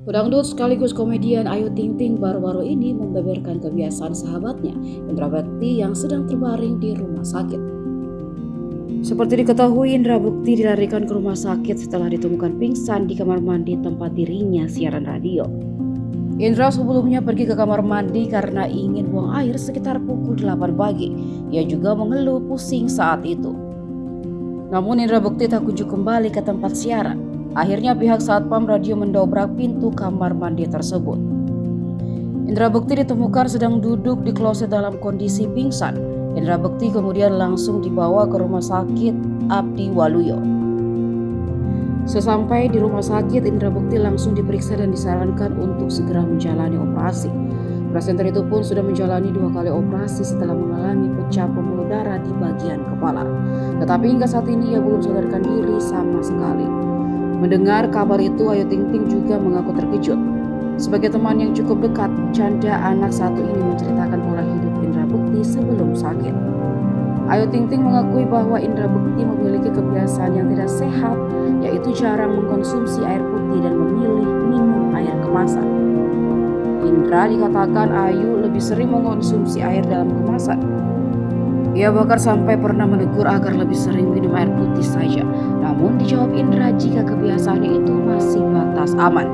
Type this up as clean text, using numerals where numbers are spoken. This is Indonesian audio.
Pedangdut sekaligus komedian Ayu Ting Ting baru-baru ini membeberkan kebiasaan sahabatnya, Indra Bekti, yang sedang terbaring di rumah sakit. Seperti diketahui, Indra Bekti dilarikan ke rumah sakit setelah ditemukan pingsan di kamar mandi tempat dirinya siaran radio. Indra sebelumnya pergi ke kamar mandi karena ingin buang air sekitar pukul 8 pagi. Ia juga mengeluh pusing saat itu. Namun Indra Bekti tak kunjung kembali ke tempat siaran. Akhirnya pihak Satpam Radio mendobrak pintu kamar mandi tersebut. Indra Bekti ditemukan sedang duduk di kloset dalam kondisi pingsan. Indra Bekti kemudian langsung dibawa ke rumah sakit Abdi Waluyo. Sesampai di rumah sakit, Indra Bekti langsung diperiksa dan disarankan untuk segera menjalani operasi. Presenter itu pun sudah menjalani 2 kali operasi setelah mengalami pecah pembuluh darah di bagian kepala. Tetapi hingga saat ini ia belum sadarkan diri sama sekali. Mendengar kabar itu, Ayu Ting Ting juga mengaku terkejut. Sebagai teman yang cukup dekat, janda anak satu ini menceritakan pola hidup Indra Bekti sebelum sakit. Ayu Ting Ting mengakui bahwa Indra Bekti memiliki kebiasaan yang tidak sehat, yaitu jarang mengkonsumsi air putih dan memilih minum air kemasan. Indra dikatakan Ayu lebih sering mengkonsumsi air dalam kemasan. Ia bahkan sampai pernah menegur agar lebih sering minum air putih saja. Namun dijawab Indra jika kebiasaannya itu masih batas aman.